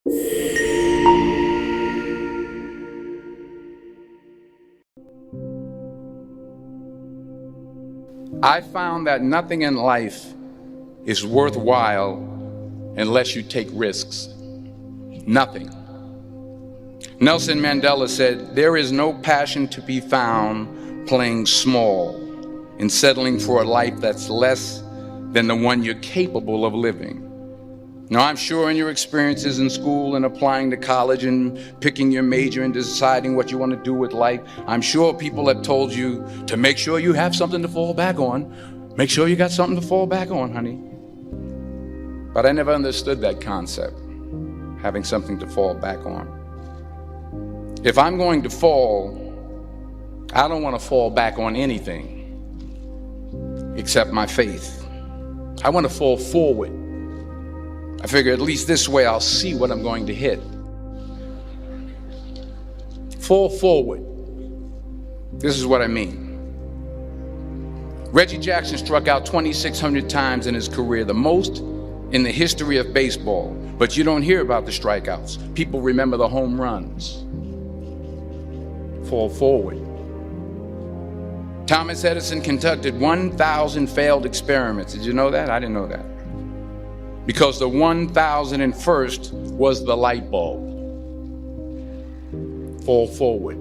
I found that nothing in life is worthwhile unless you take risks. Nothing. Nelson Mandela said, "There is no passion to be found playing small and settling for a life that's less than the one you're capable of living." Now, I'm sure in your experiences in school and applying to college and picking your major and deciding what you want to do with life, I'm sure people have told you to make sure you have something to fall back on. Make sure you got something to fall back on, honey. But I never understood that concept, having something to fall back on. If I'm going to fall, I don't want to fall back on anything except my faith. I want to fall forward. I figure at least this way I'll see what I'm going to hit. Fall forward. This is what I mean. Reggie Jackson struck out 2,600 times in his career, the most in the history of baseball. But you don't hear about the strikeouts. People remember the home runs. Fall forward. Thomas Edison conducted 1,000 failed experiments. Did you know that? I didn't know that. Because the 1,001st was the light bulb. Fall forward.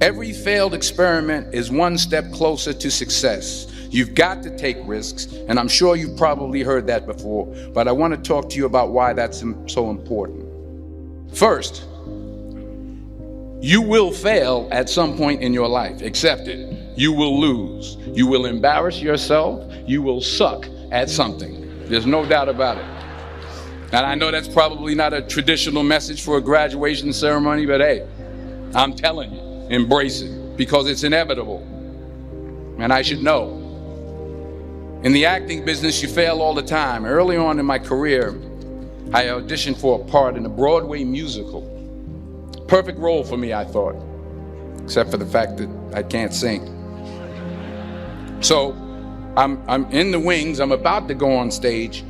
Every failed experiment is one step closer to success. You've got to take risks, and I'm sure you've probably heard that before, but I want to talk to you about why that's so important. First, you will fail at some point in your life. Accept it. You will lose. You will embarrass yourself. You will suck at something. There's no doubt about it. And I know that's probably not a traditional message for a graduation ceremony, but hey, I'm telling you, embrace it, because it's inevitable. And I should know. In the acting business, you fail all the time. Early on in my career, I auditioned for a part in a Broadway musical. Perfect role for me, I thought, except for the fact that I can't sing. So I'm in the wings, I'm about to go on stage,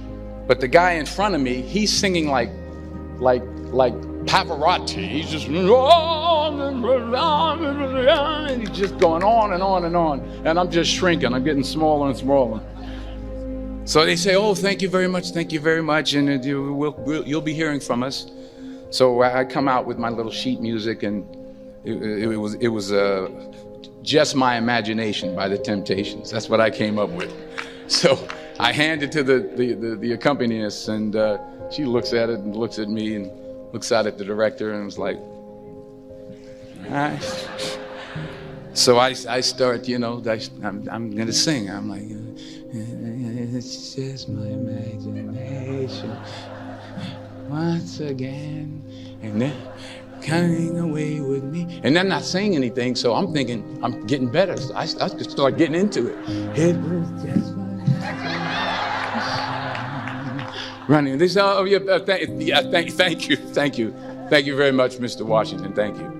but the guy in front of me, he's singing like Pavarotti. He's just, and he's just going on and on and on. And I'm just shrinking, I'm getting smaller and smaller. So they say, "Oh, thank you very much, and you'll be hearing from us." So I come out with my little sheet music, and it was Just My Imagination by the Temptations. That's what I came up with. So I hand it to the accompanist, and she looks at it and looks at me and looks out at the director and was like, "All right." So I start, I'm going to sing. I'm like, "It's just my imagination once again, and then coming away with me." And I'm not saying anything, so I'm thinking I'm getting better. So I just start getting into it. It was just my running. They say, "Oh yeah, thank you very much, Mr. Washington. Thank you."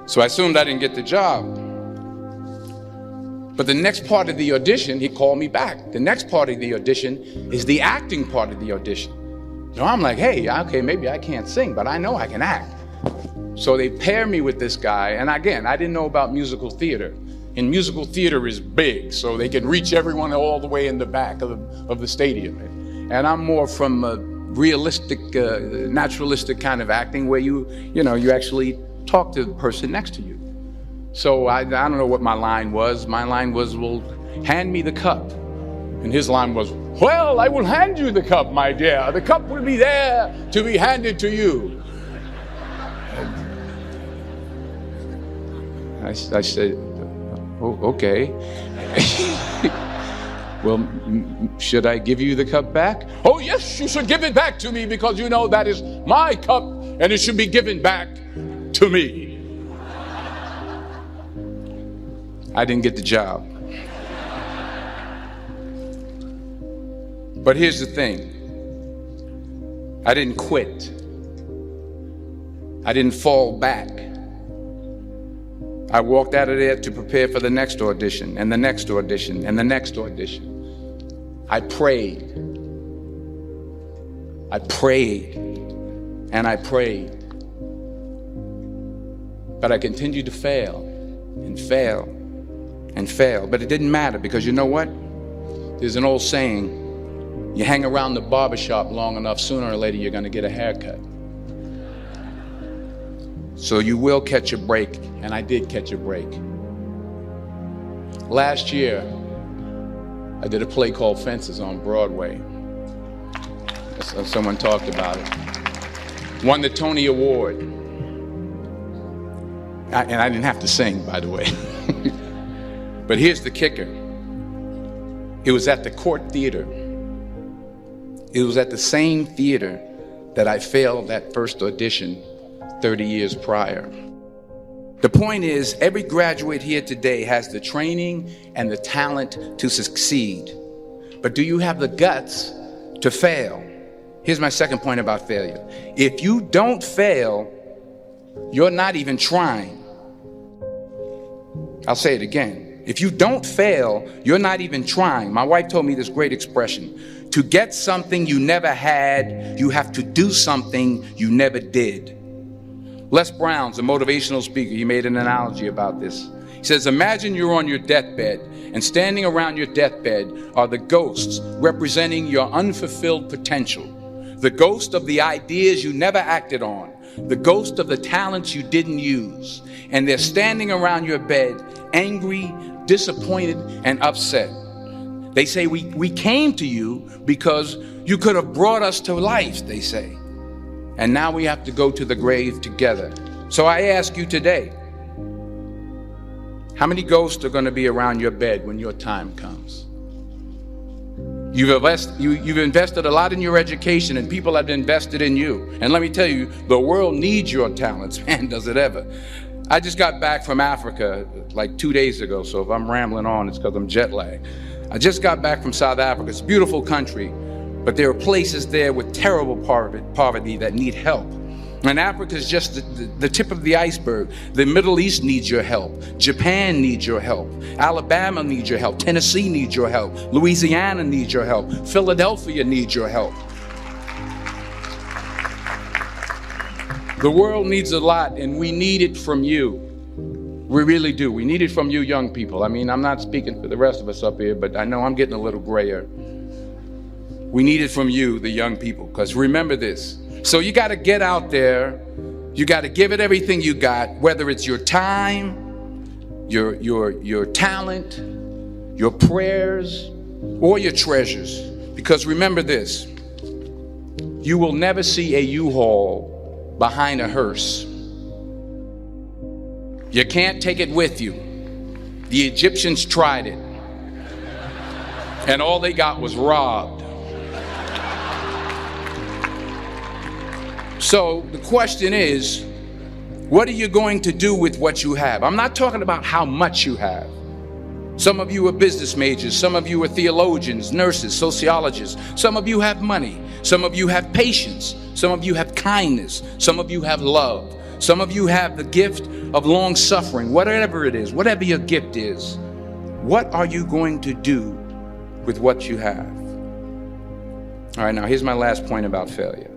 So I assumed I didn't get the job. But the next part of the audition, he called me back. The next part of the audition is the acting part of the audition. So I'm like, hey, okay, maybe I can't sing, but I know I can act. So they pair me with this guy, and again, I didn't know about musical theater. And musical theater is big, so they can reach everyone all the way in the back of the stadium. And I'm more from a realistic, naturalistic kind of acting where you actually talk to the person next to you. So I don't know what my line was. My line was, "Well, hand me the cup." And his line was, "Well, I will hand you the cup, my dear. The cup will be there to be handed to you." I said, "Oh, okay." "Well, should I give you the cup back?" "Oh, yes, you should give it back to me, because you know that is my cup and it should be given back to me." I didn't get the job. But here's the thing. I didn't quit. I didn't fall back. I walked out of there to prepare for the next audition, and the next audition, and the next audition. I prayed. and I prayed. But I continued to fail and fail and fail. But it didn't matter, because you know what? There's an old saying, you hang around the barbershop long enough, sooner or later you're going to get a haircut. So you will catch a break, and I did catch a break. Last year, I did a play called Fences on Broadway. Someone talked about it. Won the Tony Award. And I didn't have to sing, by the way. But here's the kicker. It was at the Court Theater. It was at the same theater that I failed that first audition 30 years prior. The point is, every graduate here today has the training and the talent to succeed. But do you have the guts to fail? Here's my second point about failure. If you don't fail, you're not even trying. I'll say it again. If you don't fail, you're not even trying. My wife told me this great expression. To get something you never had, you have to do something you never did. Les Brown's a motivational speaker. He made an analogy about this. He says, imagine you're on your deathbed, and standing around your deathbed are the ghosts representing your unfulfilled potential. The ghost of the ideas you never acted on. The ghost of the talents you didn't use. And they're standing around your bed, angry, disappointed, and upset. They say, we came to you because you could have brought us to life, they say. And now we have to go to the grave together. So I ask you today, how many ghosts are going to be around your bed when your time comes? You've invested a lot in your education, and people have invested in you. And let me tell you, the world needs your talents, man, does it ever. I just got back from Africa like 2 days ago, so if I'm rambling on, it's because I'm jet lagged. I just got back from South Africa. It's a beautiful country, but there are places there with terrible poverty that need help. And Africa is just the tip of the iceberg. The Middle East needs your help. Japan needs your help. Alabama needs your help. Tennessee needs your help. Louisiana needs your help. Philadelphia needs your help. The world needs a lot, and we need it from you. We really do. We need it from you young people. I mean, I'm not speaking for the rest of us up here, but I know I'm getting a little grayer. We need it from you, the young people, because remember this. So you got to get out there. You got to give it everything you got, whether it's your time, your talent, your prayers, or your treasures. Because remember this, you will never see a U-Haul behind a hearse. You can't take it with you. The Egyptians tried it, and all they got was robbed. So the question is, what are you going to do with what you have? I'm not talking about how much you have. Some of you are business majors. Some of you are theologians, nurses, sociologists. Some of you have money. Some of you have patience. Some of you have kindness. Some of you have love. Some of you have the gift of long suffering. Whatever it is, whatever your gift is, what are you going to do with what you have? All right, now here's my last point about failure.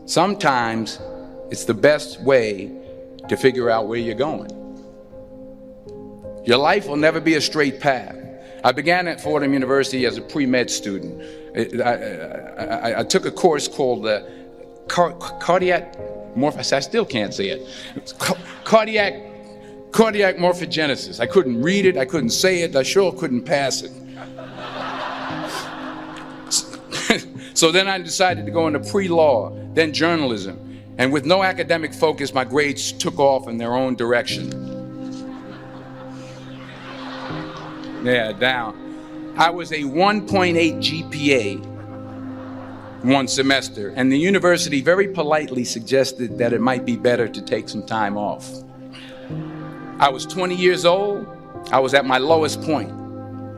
Sometimes it's the best way to figure out where you're going. Your life will never be a straight path. I began at Fordham University as a pre-med student. I took a course called cardiac morphogenesis. I still can't say it. Cardiac morphogenesis. I couldn't read it. I couldn't say it. I sure couldn't pass it. So then I decided to go into pre-law, then journalism. And with no academic focus, my grades took off in their own direction. Yeah, down. I was a 1.8 GPA one semester, and the university very politely suggested that it might be better to take some time off. I was 20 years old. I was at my lowest point.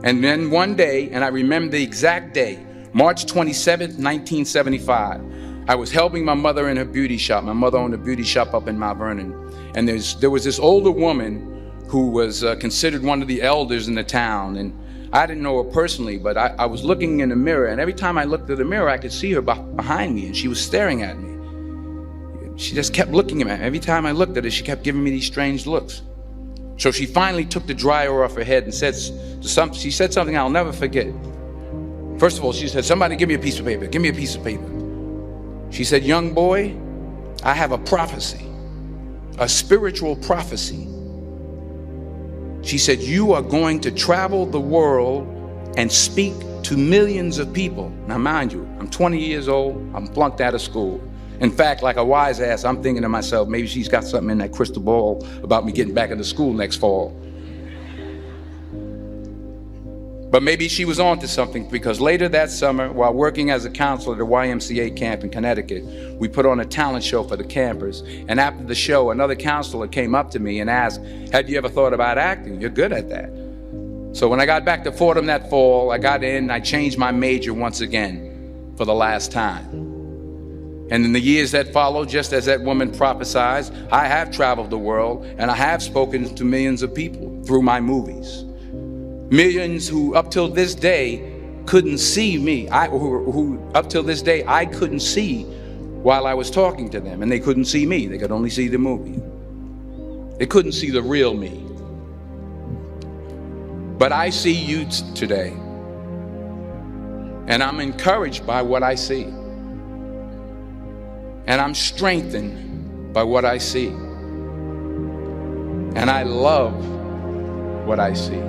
And then one day, and I remember the exact day, March 27th, 1975, I was helping my mother in her beauty shop. My mother owned a beauty shop up in Mount Vernon. And there was this older woman who was considered one of the elders in the town. And I didn't know her personally, but I was looking in the mirror. And every time I looked at the mirror, I could see her behind me. And she was staring at me. She just kept looking at me. Every time I looked at her, she kept giving me these strange looks. So she finally took the dryer off her head and she said something I'll never forget. First of all, she said, somebody give me a piece of paper. Give me a piece of paper. She said, young boy, I have a prophecy, a spiritual prophecy. She said, you are going to travel the world and speak to millions of people. Now, mind you, I'm 20 years old. I'm flunked out of school. In fact, like a wise ass, I'm thinking to myself, maybe she's got something in that crystal ball about me getting back into school next fall. But maybe she was on to something, because later that summer, while working as a counselor at a YMCA camp in Connecticut, we put on a talent show for the campers. And after the show, another counselor came up to me and asked, have you ever thought about acting? You're good at that. So when I got back to Fordham that fall, I got in and I changed my major once again for the last time. And in the years that followed, just as that woman prophesied, I have traveled the world and I have spoken to millions of people through my movies. Millions who up till this day couldn't see me, who up till this day I couldn't see while I was talking to them, and they couldn't see me. They could only see the movie. They couldn't see the real me. But I see you today, and I'm encouraged by what I see. And I'm strengthened by what I see. And I love what I see.